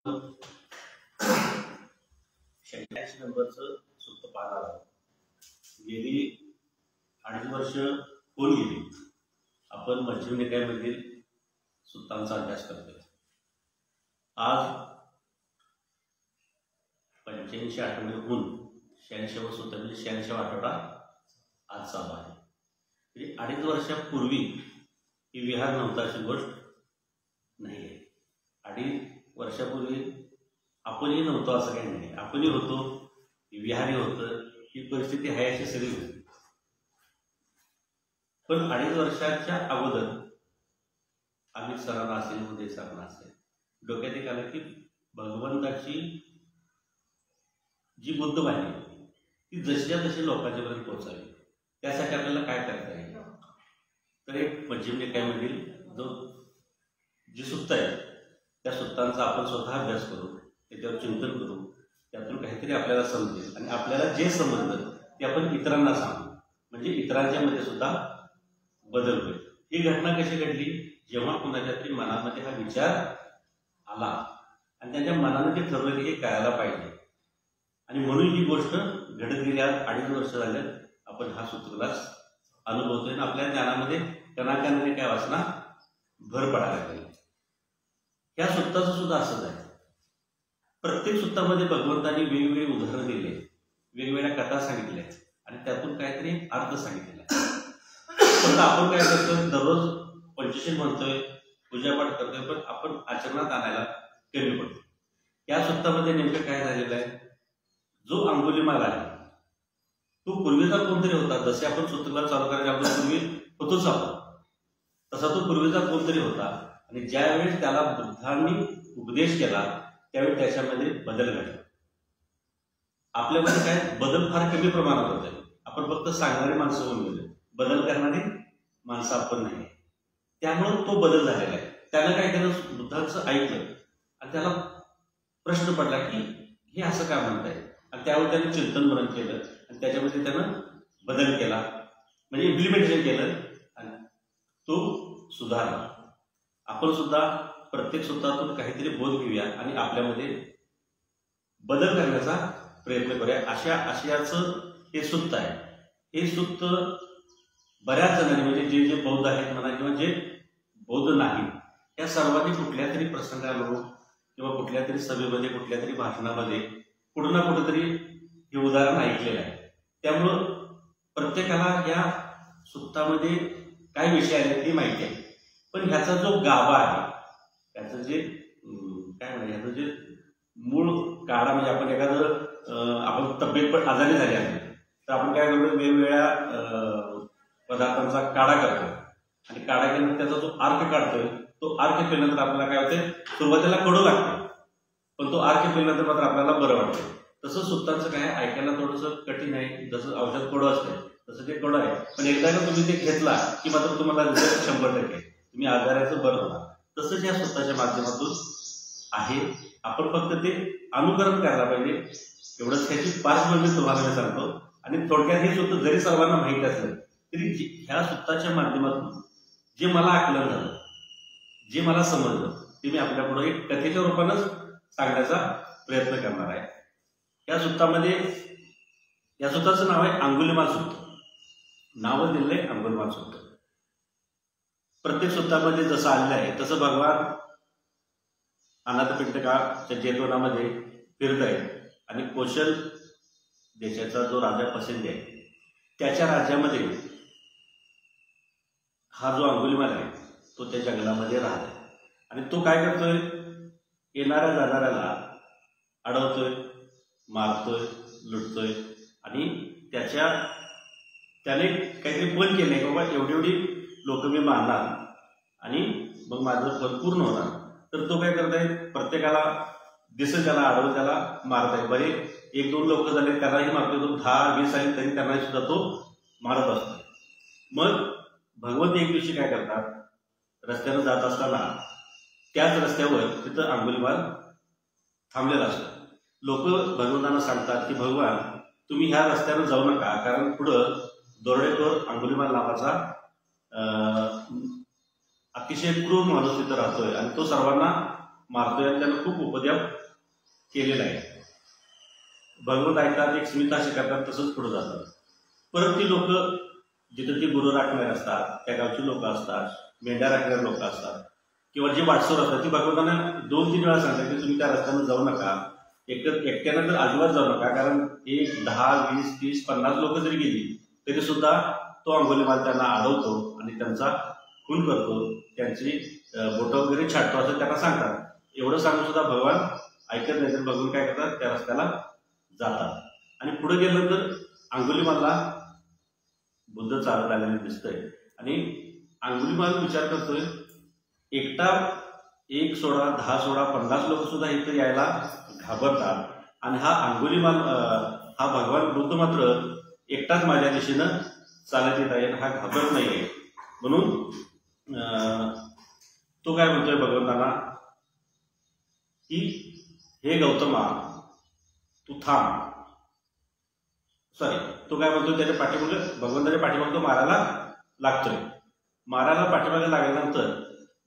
86 नंबरचं सुप्त पान आलं. गेली 2.5 वर्ष होऊन गेली आपण मध्यम निकायामधील सुत्तांचा अभ्यास करतोय. आज 85 आठवडे होऊन 86 सुत्तांचे 86 आठवडा आज चालू आहे. म्हणजे 2.5 वर्षापूर्वी ही विहार नव्हता अशी गोष्ट नाही आहे. 2.5 वर्षापूर्वी आपणही नव्हतो असं काही नाही. आपणही होतो, विहारही होतं, ही परिस्थिती आहे अशी सगळी होती. पण 2.5 वर्षाच्या अगोदर आम्ही सरांना असेल उदय सरांना असेल डोक्यात एक आलं की भगवंताची जी बुद्धवाणी होती ती जशा जशी लोकांच्यापर्यंत पोहोचावी त्यासाठी आपल्याला काय करता येईल. तर एक मध्यम निकायामधील जी सुत्त आहे त्या सुत्तांचा आपण स्वतः अभ्यास करू, त्याच्यावर चिंतन करू, त्यातून काहीतरी आपल्याला समजेल आणि आपल्याला जे समजलं ते आपण इतरांना सांगू, म्हणजे इतरांच्या मध्ये सुद्धा बदल होईल. ही घटना कशी घडली? जेव्हा कुणाच्या तरी मनामध्ये हा विचार आला आणि त्याच्या मनाने ते ठरवलं की हे करायला पाहिजे आणि म्हणून ही गोष्ट घडत गेली. आज 2.5 वर्ष झाले आपण हा सूत्रक्लास अनुभवतोय आणि आपल्या ज्ञानामध्ये कणाकणाने काय वाचना भर पडायला लागली. या सुत्ताचं सुद्धा असंच आहे. प्रत्येक सुत्तामध्ये भगवंतांनी वेगवेगळी उदाहरणं दिली, वेगवेगळ्या कथा सांगितल्या आणि त्यातून काहीतरी अर्थ सांगितलेला. पण आपण काय करतोय, दररोज पंचशील म्हणतोय, पूजापाठ करतोय, पण आपण आचरणात आणायला कमी पडतो. या सुत्तामध्ये नेमकं काय झालेलं आहे, जो अंगुलीमाल आहे तो पूर्वीचा कोणतरी होता. जसे आपण सूत्रक्लास चालू करायच्या आपण पूर्वी होतोच आपण, तसा तो पूर्वीचा कोणतरी होता आणि ज्यावेळेस त्याला बुद्धांनी उपदेश केला त्यावेळी त्याच्यामध्ये बदल घडला. आपल्यामध्ये काय बदल फार कमी प्रमाणात होते. आपण फक्त सांगणारी माणसं होऊन गेले, बदल करणारी माणसं आपण नाही. त्यामुळे तो बदल झालेला आहे. त्यानं काय केलं, बुद्धांचं ऐकलं आणि त्याला प्रश्न पडला की हे असं काय म्हणताय, आणि त्यावर त्याने चिंतन मनन केलं आणि त्याच्यामध्ये त्यानं बदल केला, म्हणजे इम्प्लिमेंटेशन केलं आणि तो सुधारला. आपण सुद्धा प्रत्येक सुत्तातून काहीतरी बोध घेऊया आणि आपल्यामध्ये बदल करण्याचा प्रयत्न करूया. अशा आशयाचं हे सुत्त आहे. हे सुत्त बऱ्याच जणांनी, म्हणजे जे जे बौद्ध आहेत म्हणा किंवा जे बौद्ध नाही, या सर्वांनी कुठल्या तरी प्रसंगाला किंवा कुठल्या तरी सभेमध्ये, कुठल्या तरी भाषणामध्ये कुठं ना कुठंतरी हे उदाहरण ऐकलेलं आहे. त्यामुळं प्रत्येकाला या सुत्तामध्ये काय विषय आले ते माहिती आहे. पण ह्याचा जो गाभा आहे, ह्याचं जे काय म्हणा, ह्याचं जे मूळ काढा, म्हणजे आपण एखादं आपण तब्येत पण आजारी झाली आहे तर आपण काय करतो, वेगवेगळ्या पदार्थांचा काढा करतो आणि काढा केल्यानंतर त्याचा जो अर्क काढतोय तो अर्क केल्यानंतर आपल्याला काय होते, सुरुवातीला कडू लागते पण तो अर्क केल्यानंतर मात्र आपल्याला बरं वाटते. तसं सुत्तांचं काय ऐकायला थोडंसं कठीण आहे. जसं औषध कडू असते तसं ते कडू आहे, पण एकदा का तुम्ही ते घेतला की मात्र तुम्हाला 100% तुम्ही आजाराचं बरं होणार. तसंच या सुत्ताच्या माध्यमातून आहे. आपण फक्त ते अनुकरण करायला पाहिजे, एवढंच त्याची पार्श्वभूमी तुम्हाला मी सांगतो. आणि थोडक्यात हे सुत्त जरी सर्वांना माहिती असलं तरी ह्या सुत्ताच्या माध्यमातून जे मला आकलन झालं, जे मला समजलं ते मी आपल्यापुढे एक कथेच्या रूपानंच सांगण्याचा प्रयत्न करणार आहे. या सुत्तामध्ये, या सुत्ताचं नाव आहे अंगुलीमाल सुत्त. नावं दिलंय अंगुलीमाल सुत्त. प्रत्येक सुत्तामध्ये जसं आलेलं आहे तसं भगवान अनाथपिंडकाच्या जेतवनामध्ये फिरत आहे आणि कौशल देशाचा जो राजा पसंती आहे त्याच्या राज्यामध्ये हा जो अंगुलीमाल आहे तो त्या जंगलामध्ये राहत आहे आणि तो काय करतोय, येणाऱ्या जाणाऱ्याला अडवतोय, मारतोय, लुटतोय आणि त्याने काहीतरी पण केलं आहे, बाबा एवढी एवढी लोक मी मारणार आणि मग माझं पद पूर्ण होणार. तर तो काय करताय, प्रत्येकाला दिसेल त्याला अडवत त्याला मारताय. बरे 1-2 लोक झाले त्यालाही मारतोय, तो 10-20 आले तरी त्यांना सुद्धा तो मारत असतो. मग भगवंत एक दिवशी काय करतात, रस्त्यानं जात असताना त्याच रस्त्यावर तिथं अंगुलीमाल थांबलेला असतो. लोक भगवंतांना सांगतात की भगवान तुम्ही ह्या रस्त्यानं जाऊ नका, कारण पुढं दोरडेखोर अंगुलीमाल नावाचा अतिशय क्रूर माणूस तिथं राहतोय आणि तो सर्वांना मारतोय आणि त्यानं खूप उपद्रव केलेला आहे. भगवंत ऐकतात, एक स्मित असे करतात, तसंच पुढे जातात. परत ती लोक जिथे ती गुरु राखणारे असतात, त्या गावची लोक असतात, मेंढ्या राखणारे लोक असतात किंवा जे वाटसोर असतात, ती भगवंतांना 2-3 वेळा सांगतात की तुम्ही त्या रस्त्यानं जाऊ नका, एकट्यानं तर अजिबात जाऊ नका. कारण 1, 10, 20, 30, 50 लोक जरी गेली तरी सुद्धा तो अंगुलीमाल त्यांना अडवतो आणि त्यांचा खून करतो, त्यांची बोटं वगैरे छाटतो असं त्यांना सांगतात. एवढं सांगून सुद्धा भगवान ऐकत नाही. तर भगवान काय करतात, त्या रस्त्याला जातात. आणि पुढे गेल्यानंतर अंगुलीमालला बुद्ध चालत आलेले दिसतंय आणि अंगुलीमाल विचार करतोय, एकटा 1 सोडा 10 सोडा 50 लोक सुद्धा इथं यायला घाबरतात आणि हा अंगुलीमाल हा भगवान बुद्ध मात्र एकटाच माझ्या दिशेनं चालत येत आहे, हा घाबरत नाहीये. म्हणून तो काय म्हणतोय भगवंतांना की हे गौतमा तू थांब. तो काय म्हणतो, त्याच्या पाठीमागे भगवंताच्या पाठीमागे तो मारायला लागतोय. मारायला पाठीमागे लागल्यानंतर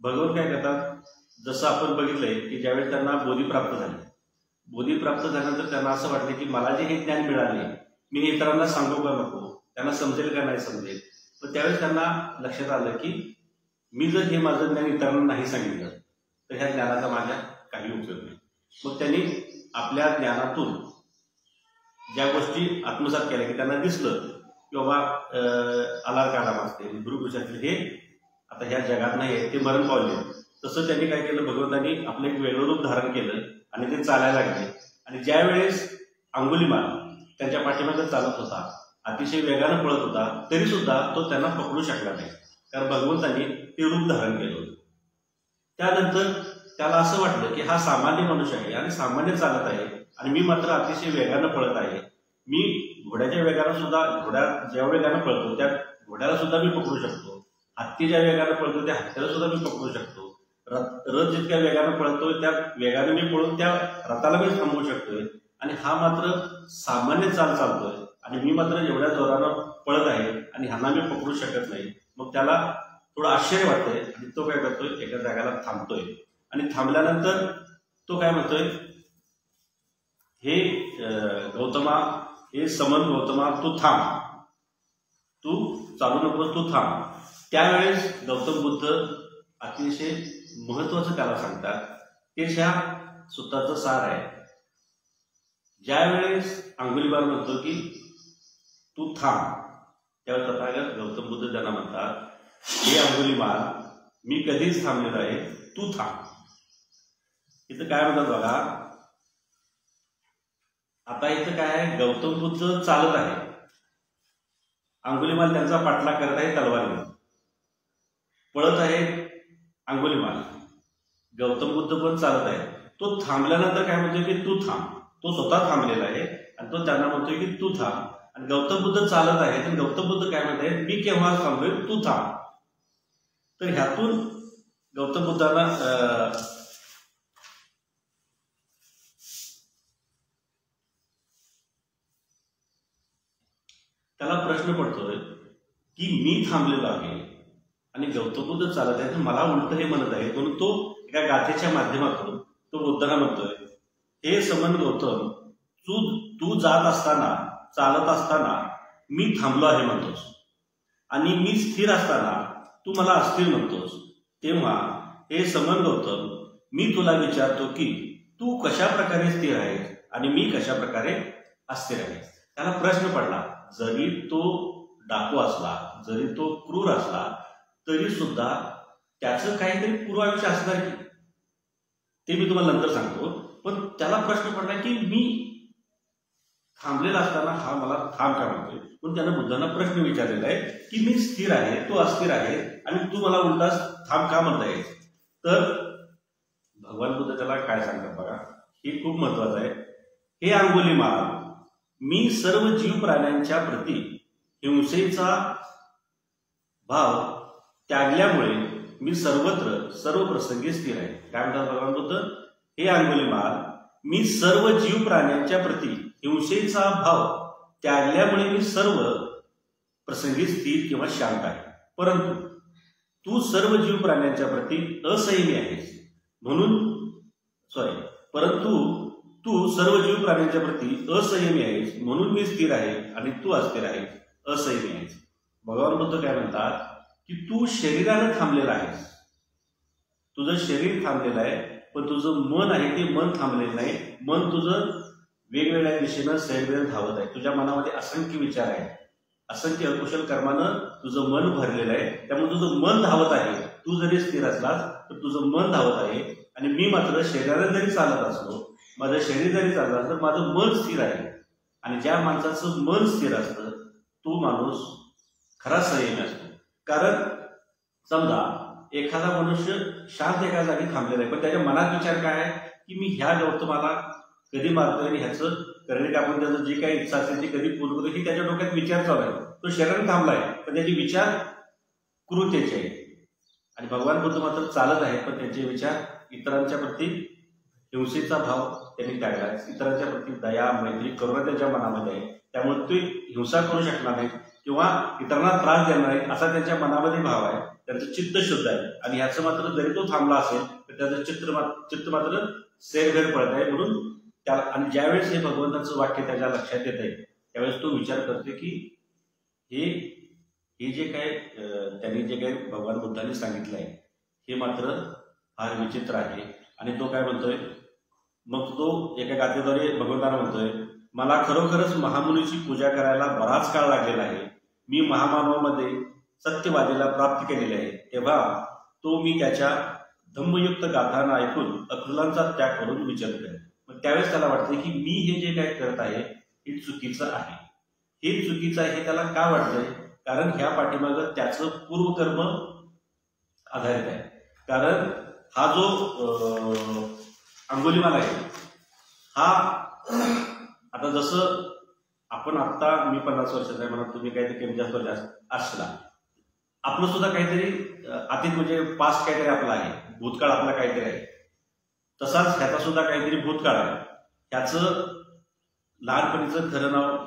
भगवंत काय करतात, जसं आपण बघितलंय की ज्यावेळी त्यांना बोधी प्राप्त झाल्यानंतर त्यांना असं वाटलं की मला जे हे ज्ञान मिळाले मी इतरांना सांगू का नको, त्यांना समजेल का नाही समजेल. पण त्यावेळेस त्यांना लक्षात आलं की मी जर हे माझं ज्ञान इतरांना नाही सांगितलं तर ह्या ज्ञानाचा माझ्या काही उपयोग नाही. मग त्यांनी आपल्या ज्ञानातून ज्या गोष्टी आत्मसात केल्या की त्यांना दिसलं की बाबा आलारकाराम असतील, गुरुकृष असतील, हे आता ह्या जगात नाही आहे, ते मरण पावले. तसं त्यांनी काय केलं, भगवंतांनी आपलं एक वेगळं रूप धारण केलं आणि ते चालायला लागले. आणि ज्या वेळेस अंगुलीमाल त्यांच्या पाठीमागे चालत होता, अतिशय वेगानं पळत होता, तरी सुद्धा तो त्यांना पकडू शकला नाही, कारण भगवंतांनी ते रूप धारण केलं होतं. त्यानंतर त्याला असं वाटलं की हा सामान्य मनुष्य आहे आणि सामान्य चालत आहे आणि मी मात्र अतिशय वेगानं पळत आहे. मी घोड्याच्या वेगानं सुद्धा, घोड्या ज्या वेगानं पळतो त्या घोड्याला सुद्धा मी पकडू शकतो, हत्ती ज्या वेगानं पळतो त्या हत्तीला सुद्धा मी पकडू शकतो, रथ जितक्या वेगानं पळतोय त्या वेगाने मी पळून त्या रथाला मी थांबवू शकतोय. आणि हा मात्र सामान्य चालतोय आणि मी मात्र एवढ्या जोरानं पळत आहे आणि ह्यांना मी पकडू शकत नाही. मग त्याला थोडं आश्चर्य वाटतंय आणि तो काय करतोय, एका जागेला थांबतोय. आणि थांबल्यानंतर तो काय म्हणतोय, हे गौतमा, हे समन गौतमा, तू थांब, तू चालू नकोस, तू थांब. त्यावेळेस गौतम बुद्ध अतिशय महत्वाचं त्याला सांगतात, ते ह्या सूत्राचं सार आहे. ज्यावेळेस अंगुलीमाल म्हणतो की तू थांब, त्यावेळेस तथागत गौतम बुद्ध त्यांना म्हणतात, हे अंगुलीमाल, मी कधीच थांबलेलो आहे, तू थांब. इथं काय म्हणतात बघा, आता इथं काय आहे, गौतम बुद्ध चालत आहे, अंगुलीमाल त्यांचा पाठलाग करत आहे तलवारीने, पळत आहे अंगुलीमाल, गौतम बुद्ध पण चालत आहे. तो थांबल्यानंतर काय म्हणतोय की तू थांब, तो स्वतः थांबलेला आहे आणि तो त्यांना म्हणतोय की तू थांब. आणि गौतम बुद्ध चालत आहे तर गौतम बुद्ध काय म्हणत आहे, मी केव्हा थांबलोय, तू थांब. तर ह्यातून गौतम बुद्धांना त्याला प्रश्न पडतोय की मी थांबलेलो आहे आणि गौतम बुद्ध चालत आहे, तर मला उलट हे म्हणत आहे. म्हणून तो एका गाथेच्या माध्यमातून तो बुद्धांना म्हणतोय, हे समन गौतम, तू जात असताना, चालत असताना मी थांबलो आहे म्हणतोस आणि मी स्थिर असताना तू मला अस्थिर म्हणतोस. तेव्हा हे समन गौतम, मी तुला विचारतो की तू कशा प्रकारे स्थिर आहेस आणि मी कशा प्रकारे अस्थिर आहे. त्याला प्रश्न पडला, जरी तो डाकू असला, जरी तो क्रूर असला, तरी सुद्धा त्याचं काहीतरी पूर्वायुष्य असणार की, ते मी तुम्हाला नंतर सांगतो. पण त्याला प्रश्न पडला की मी थांबलेला असताना हा मला थांब का म्हणतोय. पण त्यानं बुद्धांना प्रश्न विचारलेला आहे की मी स्थिर आहे, तो अस्थिर आहे आणि तू मला उलटास थांब का म्हणताय. तर भगवान बुद्ध त्याला काय सांगतात बघा, हे खूप महत्वाचं आहे. हे अंगुलीमाल, मी सर्व जीव प्राण्यांच्या प्रती हिंसेचा भाव त्यागल्यामुळे मी सर्वत्र सर्व प्रसंगी स्थिर आहे. काय म्हणतात भगवान बुद्ध, हे अंगुलीमाल, मी सर्व जीव प्राण्यांच्या प्रती हिंसेचा भाव त्यागल्यामुळे मी सर्व प्रसंगी स्थिर किंवा शांत आहे. परंतु तू सर्व जीव प्राण्यांच्या प्रती असंयमी आहेस, म्हणून परंतु तू सर्व जीव प्राण्यांच्या प्रती असंयमी आहेस, म्हणून मी स्थिर आहे आणि तू अस्थिर आहेस, असंयमी आहेस. भगवान बुद्ध काय म्हणतात की तू शरीरानं थांबलेला आहेस, तुझं शरीर थांबलेलं आहे, पण तुझं मन आहे ते मन थांबलेलं नाही. मन तुझं वेगवेगळ्या दिशेनं सैरभैर धावत आहे. तुझ्या मनामध्ये असंख्य विचार आहे, असंख्य अकुशल कर्मानं तुझं मन भरलेलं आहे. त्यामुळे तुझं मन धावत आहे. तू जरी स्थिर असलास तर तुझं मन धावत आहे. आणि मी मात्र शरीराने जरी चालत असलो, माझं शरीर जरी चाललं असलं, तर माझं मन स्थिर आहे. आणि ज्या माणसाचं मन स्थिर असतं तो माणूस खरा संयमी असतो. कारण समजा एखादा मनुष्य शांत एका जागी थांबलेला आहे, पण त्याच्या मनात विचार काय आहे की मी ह्या गौतमाला कधी मारतोय आणि ह्याचं करणे कापून त्याचं जी काही इच्छा असेल ती कधी पूर्ण करतो, ही त्याच्या डोक्यात विचार चालू आहे. तो शरीराने थांबलाय पण त्याचे विचार कृत्याचे आहेत. आणि भगवान बुद्ध मात्र चालत आहेत, पण त्यांचे विचार इतरांच्या प्रती हिंसेचा भाव त्यांनी टाळला. इतरांच्या प्रती दया, मैत्री, करुणा त्यांच्या मनामध्ये आहे. त्यामुळे ते हिंसा करू शकणार नाही किंवा इतरांना त्रास देणार नाही असा त्यांच्या मनामध्ये भाव आहे. त्यांचं चित्त शुद्ध आहे. आणि ह्याचं मात्र जरी तो थांबला असेल तर त्याचं चित्त मात्र सैरभैर पडत आहे. म्हणून त्या आणि ज्यावेळेस हे भगवंताचं वाक्य त्याच्या लक्षात येत आहे त्यावेळेस तो विचार करतो की हे जे काय त्यांनी जे काही भगवान बुद्धांनी सांगितलं आहे हे मात्र फार विचित्र आहे. आणि तो काय म्हणतोय, मग तो एका गाथेद्वारे भगवंतांना म्हणतोय, मला खरोखरच महामुनीची पूजा करायला बराच काळ लागलेला आहे. मी महामानवामध्ये सत्यवादीला प्राप्त केलेले आहे. तेव्हा तो मी त्याच्या धम्मयुक्त गाथांना ऐकून अक्रूलांचा त्याग करून विचारतोय. मग त्यावेळेस त्याला वाटतं की मी हे जे काय करत आहे हे चुकीचं आहे. हे चुकीचं आहे हे त्याला का वाटतंय? कारण ह्या पाठीमागं त्याचं पूर्वकर्म आधारित आहे. कारण हा जो अंगुलीमाल आहे हा आता जसं आपण आत्ता मी 50 वर्षाचा आहे म्हणा, तुम्ही काहीतरी कमी जास्त वर्ष असला, आपलं सुद्धा काहीतरी अतीत म्हणजे पास्ट काहीतरी आपला आहे, भूतकाळ आपला काहीतरी आहे. तसाच ह्याचा सुद्धा काहीतरी भूतकाळ आहे. ह्याचं लहानपणीचं खरं नाव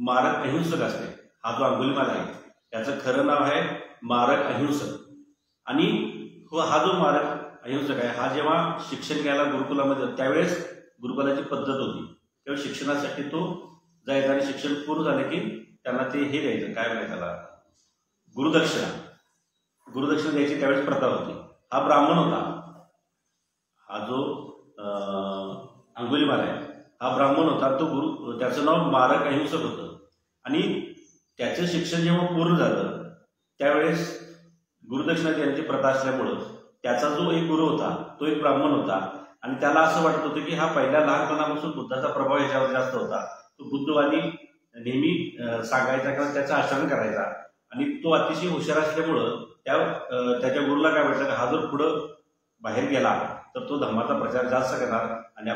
मारक अहिंसक असते. हा जो अंगुलीमाल आहे त्याचं खरं नाव आहे मारक अहिंसक. आणि हा जो मारक अहिंसक आहे हा जेव्हा शिक्षण घ्यायला गुरुकुलामध्ये त्यावेळेस गुरुकुलाची पद्धत होती. तेव्हा शिक्षणासाठी तो जायचा आणि शिक्षण पूर्ण झालं की त्यांना ते हे द्यायचं, काय म्हणायचं त्याला, गुरुदक्षिणा द्यायची त्यावेळेस प्रथा होती. हा ब्राह्मण होता. हा जो अंगुलीमाल आहे हा ब्राह्मण होता. तो त्याचं नाव मारक अहिंसक होतं. आणि त्याचं शिक्षण जेव्हा पूर्ण झालं त्यावेळेस गुरुदक्षिणा देण्याची प्रथा असल्यामुळं त्याचा जो एक गुरु होता तो एक ब्राह्मण होता. आणि त्याला असं वाटत होतं की हा पहिल्या लहानपणापासून बुद्धाचा प्रभाव याच्यावर जास्त होता. तो बुद्धवादी नेहमी सांगायचा किंवा त्याचं आचरण करायचा. आणि तो अतिशय हुशार असल्यामुळं त्याच्या गुरुला काय वाटलं, हा जर पुढं बाहेर गेला तर तो धर्माचा प्रचार जास्त करणार आणि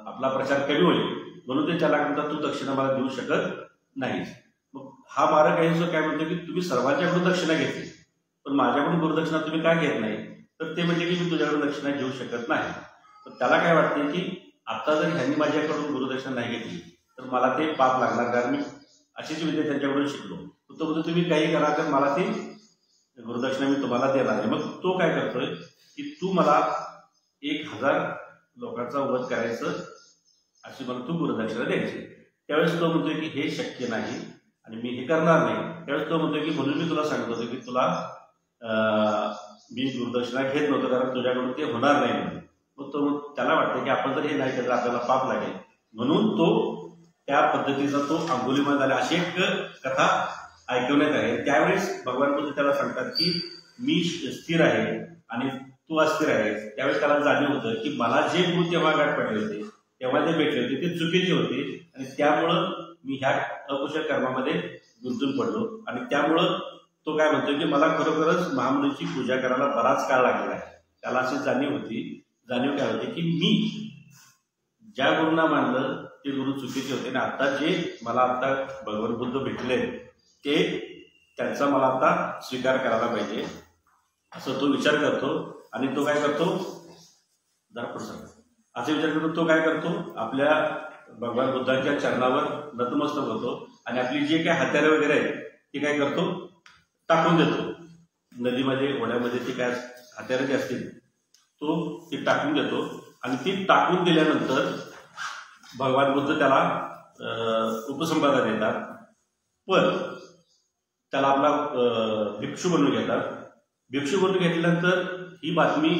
आपला प्रचार कमी होईल. म्हणून ते त्याला म्हणतात तू दक्षिणा मला देऊ शकत नाहीस. मग हा मारक अहिंसक काय म्हणतो की तुम्ही सर्वांच्याकडून दक्षिणा घेतली पण माझ्याकडून गुरुदक्षिणा तुम्ही काय घेत नाही. तर ते म्हणजे की मी तुझ्याकडून दक्षिणा घेऊ शकत नाही. तर त्याला काय वाटते की आता जर ह्यांनी माझ्याकडून गुरुदक्षिणा नाही घेतली तर मला ते पाप लागणार, कारण मी अशीच विद्या त्यांच्याकडून शिकलो. तो म्हणतो तुम्ही काही करा तर मला ती गुरुदक्षिणा मी तुम्हाला देणार आहे. मग तो काय करतोय की तू मला 1000 लोकांचा वध करायचं अशी मला तू गुरुदक्षिणा द्यायची. त्यावेळेस तो म्हणतोय की हे शक्य नाही आणि मी हे करणार नाही. त्यावेळेस तो म्हणतोय की म्हणून मी तुला सांगत होतो की तुला मी गुरुदक्षिणा घेत नव्हतो कारण तुझ्याकडून ते होणार नाही म्हणून. मग तो त्याला वाटतं की आपण जर हे नाही केलं आपल्याला पाप लागेल. म्हणून तो त्या पद्धतीचा तो अंगुलीमाल झाला. अशी एक कथा ऐकवण्यात आहे. त्यावेळेस भगवान बुद्ध त्याला सांगतात की मी स्थिर आहे आणि तू अस्थिर आहेस. त्यावेळेस त्याला जाणीव होतं की मला जे गुरु तेव्हा गाठ पडले होते तेव्हा ते भेटले होते ते चुकीचे होते आणि त्यामुळं मी ह्या अकुशल कर्मामध्ये गुंतून पडलो. आणि त्यामुळं तो काय म्हणतो की मला खरोखरच महामुनीची पूजा करायला बराच काळ लागलेला आहे. त्याला अशी जाणीव काय होती की मी ज्या गुरुंना मानलं ते गुरु चुकीचे होते आणि आता जे मला आता भगवान बुद्ध भेटले ते त्यांचा मला आता स्वीकार करायला पाहिजे असं तो विचार करतो. आणि तो काय करतो असे विचार करतो. तो काय करतो आपल्या भगवान बुद्धांच्या चरणावर नतमस्तक होतो आणि आपली जे काही हत्यारे वगैरे आहेत ते काय करतो टाकून देतो नदीमध्ये, ओढ्यामध्ये. ते काय हत्यारे जे असतील तो ती टाकून देतो आणि ती टाकून दिल्यानंतर भगवान बुद्ध त्याला उपसंपदा देतात, पण त्याला आपला भिक्षू बनवून घेतात. भिक्षू बनवून घेतल्यानंतर ही बातमी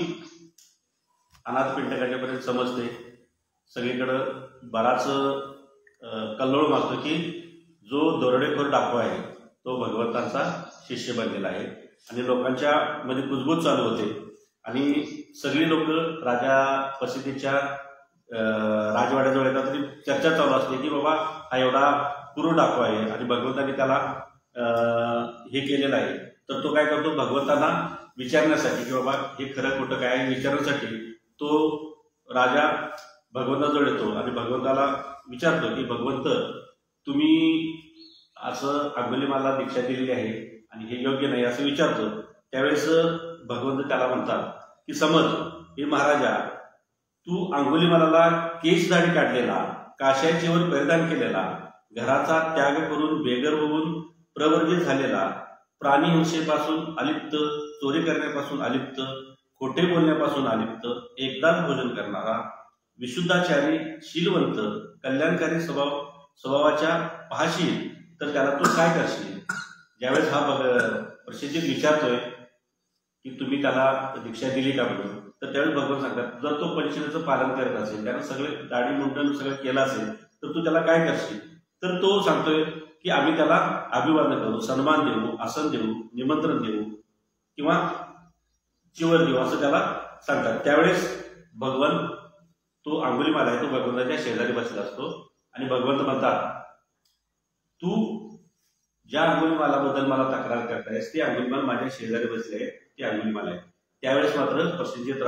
अनाथ पिंडकाच्यापर्यंत समजते. सगळीकडं बराच कल्लोळ मागतो की जो दरोडेखोर डाकू आहे तो भगवंतांचा शिष्य बनलेला आहे. आणि लोकांच्या मध्ये कुजबूज चालू होते आणि सगळी लोक राजा प्रसिद्धीच्या राजवाड्याजवळ येतात तरी चर्चा चालू असते की बाबा हा एवढा क्रूर डाकू आहे आणि भगवंतांनी त्याला हे केलेलं आहे. तर तो काय करतो, भगवंतांना विचारण्यासाठी की बाबा हे खरं खोटं काय विचारण्यासाठी तो राजा भगवंताजवळ येतो आणि भगवंताला विचारतो की भगवंत, तुम्ही असं अंगुलीमाला दीक्षा दिलेली आहे आणि हे योग्य नाही असं विचारतो. त्यावेळेस भगवंत त्याला म्हणतात की समज हे महाराजा, तू अंगुलीमालाला केश दाढी काढलेला, काशाचीवर परिधान केलेला, घराचा त्याग करून बेघर होऊन प्रवर्जित झालेला, प्राणी हिंसेपासून अलिप्त, चोरी करण्यापासून अलिप्त, खोटे बोलण्यापासून अलिप्त, एकदाच भोजन करणारा, विशुद्धाचारी, शीलवंत, कल्याणकारी स्वभावाच्या पाहशील तर त्याला तू काय करशील. ज्यावेळेस हा प्रसिद्धीत विचारतोय की तुम्ही त्याला दीक्षा दिली का म्हणून, तर त्यावेळेस भगवान सांगतात जर तो पंचशीलाचं पालन करत असेल, त्यानं सगळे दाढी मुंडन सगळं केलं असेल तर तू त्याला काय करशील. तर तो सांगतोय की आम्ही त्याला अभिवादन करू, सन्मान देऊ, आसन देऊ, निमंत्रण देऊ किंवा चिवर देऊ असं त्याला सांगतात. त्यावेळेस भगवान, तो अंगुलीमाला आहे तो भगवंताच्या शेजारी बसला असतो आणि भगवंत म्हणतात तू ज्या अंगुलीमालाबद्दल मला तक्रार करतायस ती अंगुलीमाल माझ्या शेजारी बसले, ती अंगुलीमाल आहे. त्यावेळेस मात्र प्रसिद्ध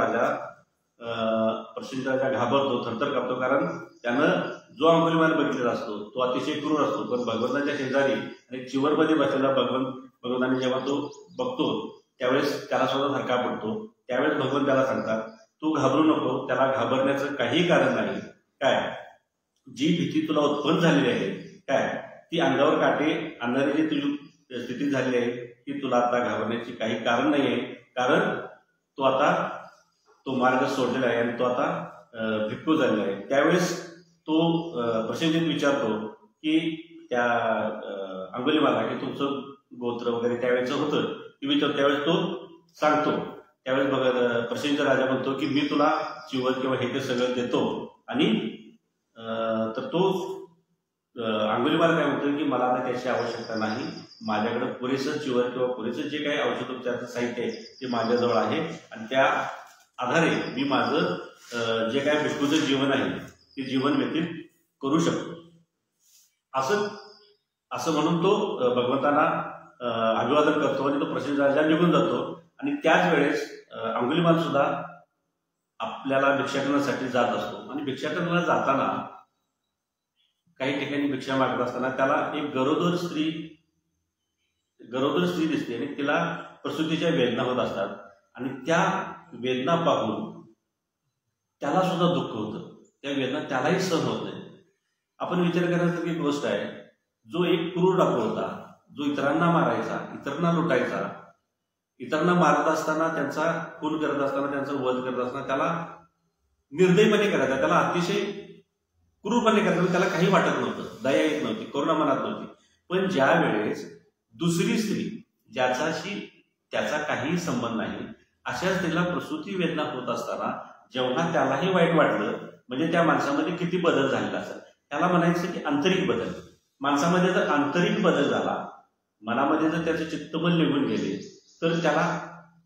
राजा घाबरतो, थरथर कापतो, कारण त्यानं जो अंगुलीमाल बघितलेला असतो तो अतिशय क्रूर असतो. पण भगवंताच्या शेजारी आणि चिवरमध्ये बसलेला भगवंताने जेव्हा तो बघतो त्यावेळेस त्याला सुद्धा धक्का पडतो. त्यावेळेस भगवंत त्याला सांगतात तू घाबरू नको, त्याला घाबरण्याचं काही कारण नाही. काय जी भीती तुला उत्पन्न झालेली आहे काय ती अंगावर काटे आणणारी जी तुझी स्थिती झाली आहे ती तुला आता घाबरण्याची काही कारण नाही आहे. कारण तो आता तो मार्ग सोडलेला आहे आणि तो आता भिक्खू झालेला आहे. त्यावेळेस तो प्रसिद्धीत विचारतो की त्या अंगुलीमाला की तुमचं गोत्र वगैरे त्यावेळेचं होतं ते विचारतो. त्यावेळेस तो सांगतो. त्यावेळेस बघा प्रसिद्ध राजा म्हणतो की मी तुला चिवर किंवा हे ते सगळं देतो आणि तर तो अंगुलीमाला काय म्हणतो की मला आता त्याची आवश्यकता नाही, माझ्याकडे पुरेसं चिवर किंवा पुरेसं जे काही औषधोपचाराचं साहित्य आहे ते माझ्याजवळ आहे आणि त्या आधारे मी माझं जे काही भिक्खूचं जीवन आहे ते जीवन व्यतीत करू शकतो. असं म्हणून तो भगवंतांना अभिवादन करतो आणि तो प्रसिद्ध राजा निघून जातो. आणि त्याच वेळेस अंगुलीमाल सुद्धा आपल्याला भिक्षाटनासाठी जात असतो आणि भिक्षाटनाला जाताना काही ठिकाणी भिक्षा मागत असताना त्याला एक गरोदर स्त्री दिसते आणि तिला प्रसूतीच्या वेदना होत असतात आणि त्या वेदना पाहून त्याला सुद्धा दुःख होतं. त्या वेदना त्यालाही सहन होत नाही. आपण विचार करण्यासारखी गोष्ट आहे, जो एक क्रूर डाकू होता, जो इतरांना मारायचा, इतरांना लुटायचा, इतरांना मारत असताना त्यांचा खून करत असताना त्यांचा वध करत असताना त्याला निर्दयीपणे करायचा, त्याला अतिशय क्रूरपणे करायचा, त्याला काही वाटत नव्हतं, दया येत नव्हती, करुणा मनात नव्हती. पण ज्या वेळेस दुसरी स्त्री ज्याच्याशी त्याचा काहीही संबंध नाही अशा स्त्रीला प्रसूती वेदना होत असताना जेव्हा त्यालाही वाईट वाटलं, म्हणजे त्या माणसामध्ये किती बदल झालेला असेल. त्याला म्हणायचं की आंतरिक बदल. माणसामध्ये जर आंतरिक बदल झाला, मनामध्ये जर त्याचे चित्तबल निघून गेले तर त्याला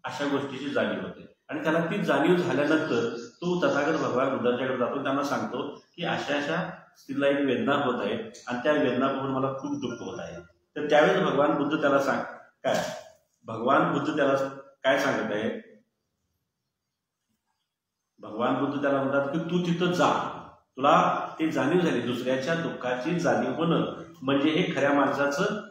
अशा गोष्टीची जाणीव होते आणि त्याला ती जाणीव झाल्यानंतर तो तथागत भगवान बुद्धांच्याकडे जातो, त्यांना सांगतो की अशा स्त्रीला एक वेदना होत आहे आणि त्या वेदना पाहून मला खूप दुःख होत आहे. तर त्यावेळेस भगवान बुद्ध त्याला भगवान बुद्ध त्याला काय सांगत आहे. भगवान बुद्ध त्याला म्हणतात की तू तिथं जा, तुला ती जाणीव झाली, दुसऱ्याच्या दुःखाची जाणीव होणं म्हणजे हे खऱ्या माणसाचं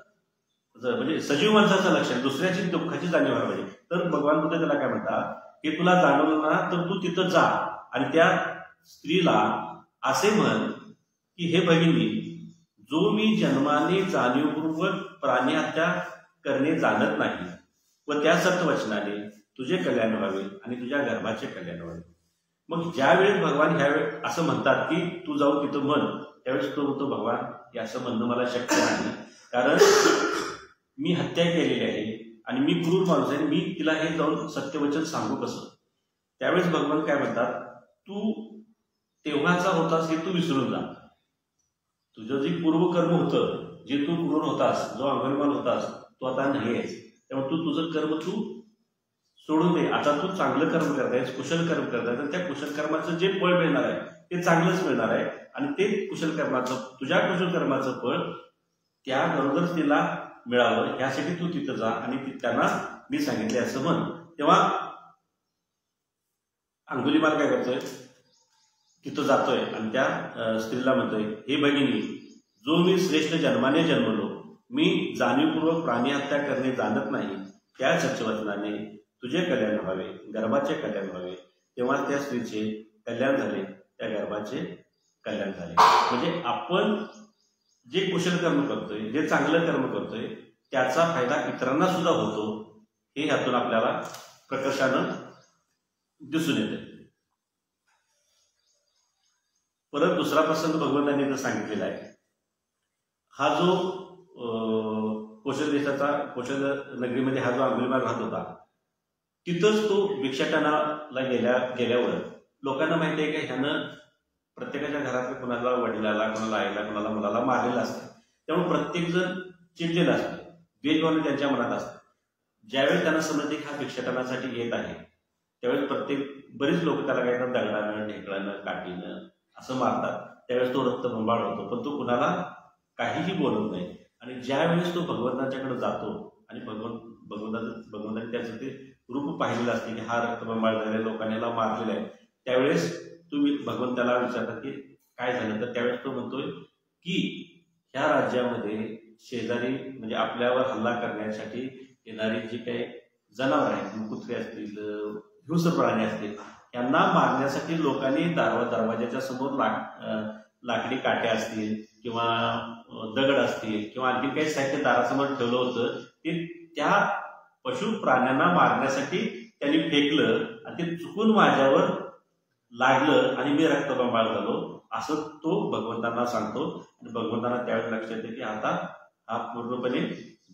म्हणजे सजीव माणसाचं लक्षण, दुसऱ्याची दुःखाची जाणीव व्हायला पाहिजे. तर भगवान बुद्ध त्याला काय म्हणतात की तुला जाणवलं ना तर तू तिथं जा आणि त्या स्त्रीला असे म्हण की हे भगिनी, जो मी जन्माने जाणीवपूर्वक प्राणी हत्या करणे जाणत नाही व त्या सत्वचनाने तुझे कल्याण व्हावे आणि तुझ्या गर्भाचे कल्याण व्हावे. मग ज्यावेळेस भगवान ह्यावेळेस असं म्हणतात की तू जाऊन तिथं म्हण, त्यावेळेस तो म्हणतो भगवान हे असं म्हणणं मला शक्य नाही, कारण मी हत्या केलेली आहे आणि मी क्रूर माणूस आहे, मी तिला हे जाऊन सत्यवचन सांगू कसं. त्यावेळेस भगवान काय म्हणतात, तू तेव्हाचा होतास हे तू विसरून जा. तुझं जे पूर्वकर्म होतं, जे तू क्रूर होतास, जो अंगणवान होतास, तो आता नाही आहेस. त्यामुळे तू तुझं कर्म तू सोडून दे. आता तू चांगलं कर्म करतायस, कुशल कर्म करतायस, आणि त्या कुशल कर्माचं जे फळ मिळणार आहे ते चांगलंच मिळणार आहे. आणि ते कुशल कर्माचं, तुझ्या कुशल कर्माचं फळ त्याबरोबर तिला मिळावं यासाठी तू तिथं जा आणि त्यांना मी सांगितले असं म्हण. तेव्हा अंगुलीमाल काय करतोय, तिथं जातोय आणि त्या स्त्रीला म्हणतोय, हे भगिनी, जो मी श्रेष्ठ जन्माने जन्मलो, मी जाणीवपूर्वक प्राणी हत्या करणे जाणत नाही, त्या सत्यवचनाने तुझे कल्याण व्हावे, गर्भाचे कल्याण व्हावे. तेव्हा त्या स्त्रीचे कल्याण झाले, त्या गर्भाचे कल्याण झाले. म्हणजे आपण जे कुशल कर्म करतोय, जे चांगलं कर्म करतोय, त्याचा फायदा इतरांना सुद्धा होतो, हे ह्यातून आपल्याला प्रकर्षानं दिसून येते. परत दुसरा प्रसंग भगवंतांनी इथं सांगितलेला आहे. हा जो कौशल देशाचा, कौशल नगरीमध्ये हा जो अंगुलीमाल राहत होता, तिथंच तो भिक्षाटनाला गेल्यावर लोकांना माहिती आहे की ह्यानं प्रत्येकाच्या घरातल्या कुणाला वडिलाला, कुणाला आईला, कुणाला मुलाला मारलेलं असतं. त्यामुळे प्रत्येक जण चिडलेला असतो, द्वेषभावना त्यांच्या मनात असते. ज्यावेळेस त्यांना समजते की हा भिक्षाटनासाठी येत आहे, त्यावेळेस बरीच लोक त्याला काय करतात, दगडानं, ढेकळानं, काठीनं असं मारतात. त्यावेळेस तो रक्तबंबाळ होतो, पण तो कुणाला काहीही बोलत नाही. आणि ज्यावेळेस तो भगवंतांच्याकडे जातो आणि भगवंतांनी त्याचं ते रूप पाहिलेलं असते की हा रक्तबंबाळ झालेल्या लोकांनी मारलेला आहे, त्यावेळेस तुम्ही भगवंताला विचारता की काय झालं, तर त्यावेळेस तो म्हणतोय की ह्या राज्यामध्ये शेजारी म्हणजे आपल्यावर हल्ला करण्यासाठी येणारी जी काही जनावर आहेत, कुत्रे असतील, हिंस्र प्राणी असतील, यांना मारण्यासाठी लोकांनी दरवाजाच्या समोर लाकडी काट्या असतील किंवा दगड असतील किंवा आणखी काही साहित्य दारासमोर ठेवलं होतं, ते त्या पशु प्राण्यांना मारण्यासाठी त्यांनी फेकलं आणि ते चुकून माझ्यावर लागलं आणि मी रक्तबंबाळ झालो, असं तो भगवंतांना सांगतो. आणि भगवंतांना त्यावेळेस लक्षात येते की आता हा पूर्णपणे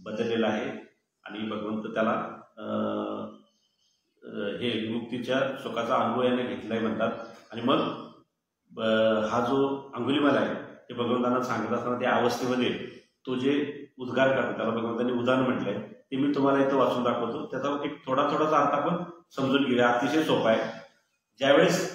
बदललेला आहे आणि भगवंत त्याला हे मुक्तीच्या सुखाचा अनुभव याने घेतलाय म्हणतात. आणि मग हा जो अंगुलीमाल आहे ते भगवंतांना सांगत असताना त्या अवस्थेमध्ये तो जे उद्गार करतो, त्याला भगवंतांनी उदाहरण म्हटलंय, ते मी तुम्हाला इथं वाचून दाखवतो. त्याचा एक थोडासा अर्थ आपण समजून घेऊया. अतिशय सोपा आहे. ज्यावेळेस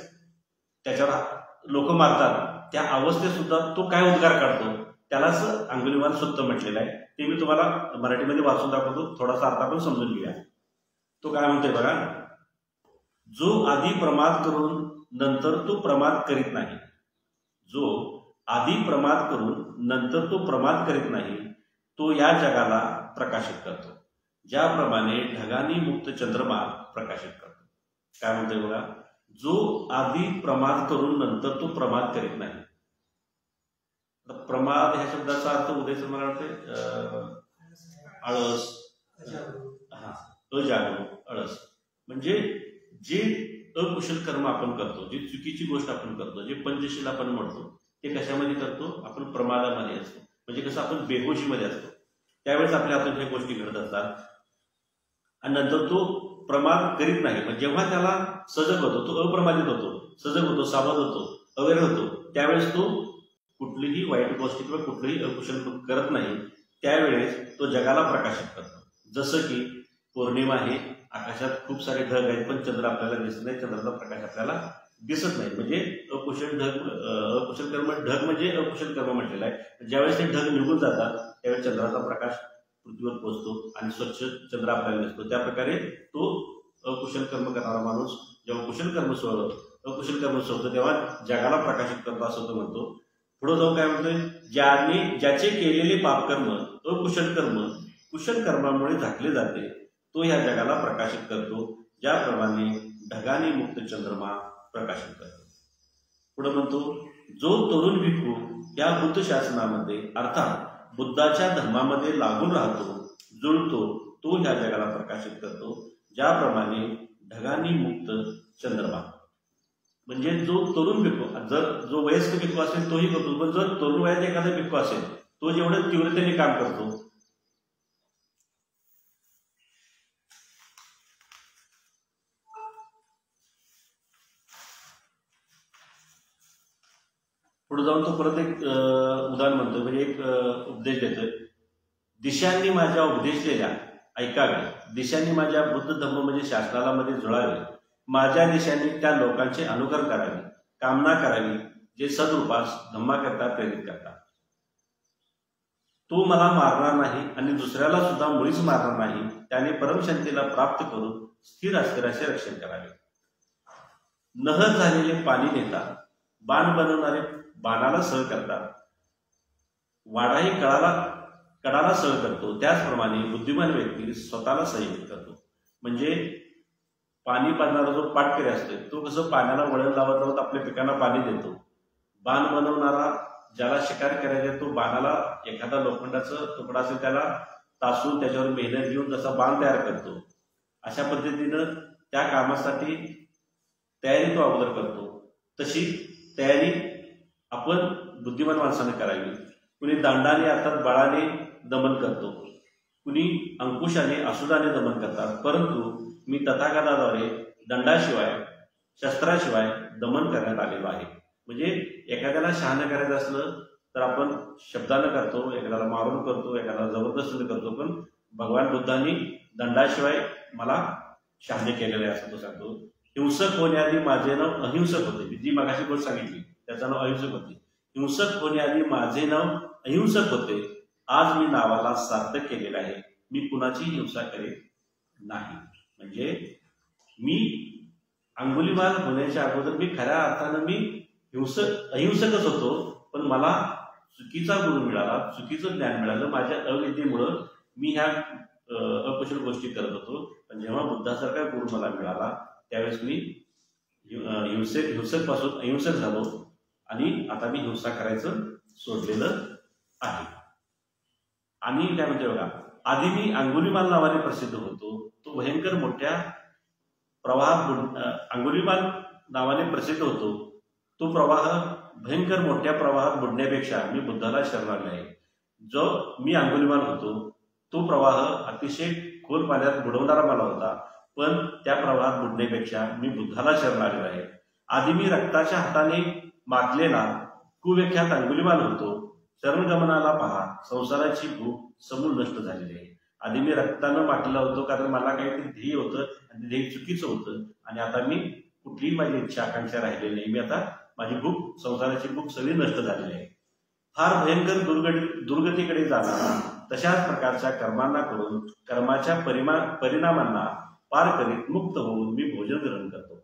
त्याच्यावर लोक मारतात त्या अवस्थेत सुद्धा तो काय उद्गार काढतो, त्यालाच अंगुलीमाल सुत्त म्हटलेला आहे. ते मी तुम्हाला मराठीमध्ये वाचून दाखवतो, थोडासा अर्थ आपण समजून घेऊया. तो काय म्हणतोय बघा, जो आधी प्रमाद करून नंतर तो प्रमाद करीत नाही, जो आधी प्रमाद करून नंतर तो प्रमाद करीत नाही, तो या जगाला प्रकाशित करतो, ज्याप्रमाणे ढगांनी मुक्त चंद्रमा प्रकाशित करतो. काय म्हणतोय बघा, जो आधी प्रमाद करून नंतर तो प्रमाद करीत नाही. प्रमाद ह्या शब्दाचा अर्थ उद्याचं मला वाटतं आळस, अजागरूक, आळस म्हणजे जे अकुशल कर्म आपण करतो, जी चुकीची गोष्ट आपण करतो, जे पंचशील आपण म्हणतो, ते कशामध्ये करतो, आपण प्रमादामध्ये असतो. म्हणजे कसं आपण बेहोशीमध्ये असतो, त्यावेळेस आपल्या हातून ह्या गोष्टी घडत असतात आणि नंतर तो प्रमाद करीत नाही. मग जेव्हा त्याला सजग होतो, तो अप्रमादित होतो, सजग होतो, सावध होतो, अवेअर होतो, त्यावेळेस तो कुठलीही वाईट गोष्टी किंवा कुठलीही अकुशल करत नाही. त्यावेळेस तो जगाला प्रकाशित करतो. जसं की पौर्णिमा आहे, आकाशात खूप सारे ढग आहेत पण चंद्र आपल्याला दिसत नाही, चंद्राचा प्रकाश आपल्याला दिसत नाही. म्हणजे अकुशल कर्म, ढग म्हणजे अकुशल कर्म म्हटलेलं आहे. ज्यावेळेस ते ढग निघून जातात त्यावेळेस चंद्राचा प्रकाश पृथ्वीवर पोहोचतो आणि स्वच्छ चंद्र आपल्याला दिसतो. त्या प्रकारे तो अकुशल कर्म करणारा माणूस जेव्हा अकुशल कर्म सोडतो तेव्हा जगाला प्रकाशित करतो असं तो म्हणतो. पुढे जाऊन काय म्हणतोय, ज्याचे केलेले पापकर्म अकुशल कर्म कुशल कर्मामुळे झाकले जाते, तो या जगाला प्रकाशित करतो, ज्याप्रमाणे ढगाने मुक्त चंद्रमा प्रकाशित करतो. पुढे म्हणतो, जो तरुण भिक्खू या बुद्ध शासनामध्ये अर्थात बुद्धाच्या धर्मामध्ये लागून राहतो, जुळतो, तो ह्या जगाला प्रकाशित करतो, ज्याप्रमाणे ढगांनी मुक्त चंद्रमा. म्हणजे जो तरुण भिक्खू, जो वयस्क भिक्खू असेल तोही करतो, पण जर तरुण वयात एखादा भिक्खू असेल तो जेवढं तीव्रतेने काम करतो. पुढे जाऊन तो परत एक उदाहरण म्हणतो, म्हणजे एक उपदेश देतोय. दिशांनी माझ्या उपदेशलेल्या ऐकावे, दिशांनी माझ्या बुद्ध धम्म म्हणजे शास्त्राला मध्ये जुळावे, माझ्या दिशांनी त्या लोकांचे अनुकरण करावे, कामना करावी जे सदरूपास धम्माकरता प्रेरित करतात. तो मला मारणार नाही आणि दुसऱ्याला सुद्धा मुळीच मारणार नाही. त्याने परमशांतीला प्राप्त करून स्थिर अस्थिराचे रक्षण करावे. नहर झालेले पाणी नेतात, बाण बनवणारे बाणाला सह करतात, वाडाही कडाला सह करतो, त्याचप्रमाणे बुद्धिमान व्यक्ती स्वतःला संयमित करतो. म्हणजे पाणी पाजणारा जो पाटकरी असतो तो कसं पाण्याला वळण लावत लावत आपल्या पिकांना पाणी देतो. बाण बनवणारा ज्याला शिकार करायचा तो बाणाला एखादा लोखंडाचा तुकडा असेल त्याला तासून त्याच्यावर मेहनत घेऊन जसा बाण तयार करतो, अशा पद्धतीनं त्या कामासाठी तयारी तो अगोदर करतो. तशी तयारी आपण बुद्धिमान माणसाने करावी. कुणी दांडाने अर्थात बळाने दमन करतो, कुणी अंकुशाने असुदाने दमन करतात, परंतु मी तथागताद्वारे दंडाशिवाय शस्त्राशिवाय दमन करण्यात आलेलो आहे. म्हणजे एखाद्याला शहाणं करायचं असलं तर आपण शब्दानं करतो, एखाद्याला मारून करतो, एखाद्याला जबरदस्तीने करतो, पण भगवान बुद्धांनी दंडाशिवाय मला शहाणे केलेले आहे असं तो सांगतो. हिंसक होण्याआधी माझे नाव अहिंसक होते. जी मगाशी गोष्ट सांगितली त्याचं नाव अहिंसक होते. हिंसक होण्याआधी माझे नाव अहिंसक होते. आज मी नावाला सार्थक केलेलं आहे. मी कुणाची हिंसा करेल नाही. म्हणजे मी अंगुलीमाल होण्याच्या अगोदर मी खऱ्या अर्थानं मी अहिंसकच होतो, पण मला चुकीचा गुरु मिळाला, चुकीचं ज्ञान मिळालं. माझ्या अविद्येमुळं मी ह्या अकुशल गोष्टी करत होतो. पण जेव्हा बुद्धासारखा गुरु मला मिळाला त्यावेळेस मी हिंसक पासून अहिंसक झालो आणि आता मी हिंसा करायचं सोडलेलं आहे. आणि काय म्हणते बघा, आधी मी अंगुलीमाल नावाने प्रसिद्ध होतो. तो भयंकर मोठ्या प्रवाहात अंगुलीमाल नावाने प्रसिद्ध होतो. तो प्रवाह भयंकर मोठ्या प्रवाहात बुडण्यापेक्षा मी बुद्धाला शरण आले आहे. जो मी अंगुलीमाल होतो तो प्रवाह अतिशय खोल पाण्यात बुडवणारा मला होता, पण त्या प्रवाहात बुडण्यापेक्षा मी बुद्धाला शरण आलेलो आहे. आधी मी रक्ताच्या हाताने माखलेला कुविख्यात अंगुलीमाल होतो. शरणगमनाला पहा, संसाराची भूक समूळ नष्ट झालेली आहे. आधी मी रक्तानं माखलेला होतो कारण मला काहीतरी ध्येय होतं आणि ते ध्येय चुकीचं होतं. आणि आता मी कुठलीही माझी इच्छा आकांक्षा राहिलेली नाही. मी आता माझी भूक, संसाराची भूक सगळी नष्ट झालेली आहे. फार भयंकर दुर्गतीकडे जाणारा तशाच प्रकारच्या कर्मांना करून कर्माच्या परिणामांना पार करीत मुक्त होऊन मी भोजन ग्रहण करतो.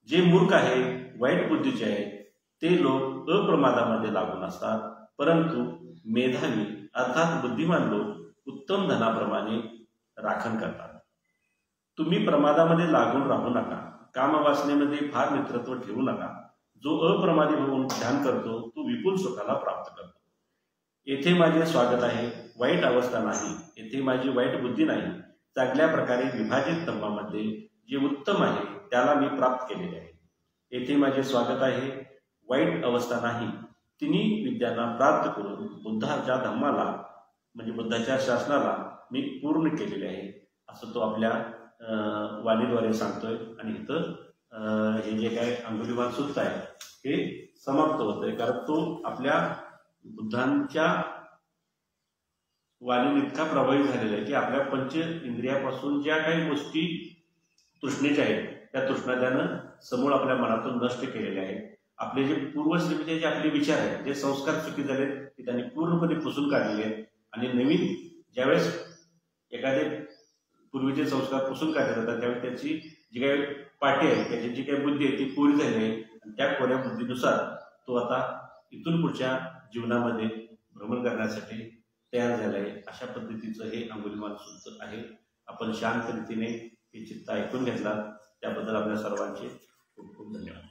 जे मूर्ख आहे, वाईट बुद्धीचे आहेत ते लोक अप्रमादामध्ये लागून असतात, परंतु मेधावी अर्थात बुद्धिमान लोक उत्तम धनाप्रमाणे राखण करतात. तुम्ही प्रमादामध्ये लागून राहू नका. कामवासनेमध्ये फार मित्रत्व ठेवू नका. जो अप्रमादी होऊन ध्यान करतो तो विपुल सुखाला प्राप्त करतो. येथे माझे स्वागत आहे, वाईट अवस्था नाही. येथे माझी वाईट बुद्धी नाही. चांगल्या प्रकारे विभाजित धम्मामध्ये जे उत्तम आहे त्याला मी प्राप्त केलेले आहे. येथे माझे स्वागत आहे, वाईट अवस्था नाही. तिन्ही विद्यांना प्राप्त करून बुद्धाच्या धम्माला म्हणजे बुद्धाच्या शासनाला मी पूर्ण केलेले आहे असं तो आपल्या वाणीद्वारे सांगतोय. आणि इथं हे जे काय अंगुलीमाल सूत्र आहे हे समाप्त होतंय, कारण तो आपल्या बुद्धांच्या वाणीने इतका प्रभावित झालेला आहे की आपल्या पंच इंद्रियापासून ज्या काही गोष्टी तृष्णेच्या आहेत त्या तृष्णा त्यानं समूळ आपल्या मनातून नष्ट केलेल्या आहेत. आपले जे पूर्वस्मृतीचे जे आपले विचार आहेत, जे संस्कार चुकी झालेत ते त्यांनी पूर्णपणे पुसून काढलेले आहेत. आणि नवीन ज्यावेळेस एखादे पूर्वीचे संस्कार पुसून काढले जातात त्यावेळेस त्याची जी काही पाठी आहे, त्याची जी काही बुद्धी आहे ती कोरी झाली आहे. आणि त्या कोऱ्या बुद्धीनुसार तो आता इथून पुढच्या जीवनामध्ये भ्रमण करण्यासाठी तयार झाला आहे. अशा पद्धतीचं हे अंगुलीमाल सूत्र आहे. आपण शांत रीतीने हे चित्त ऐकून घेतला त्याबद्दल आपल्या सर्वांचे खूप खूप धन्यवाद.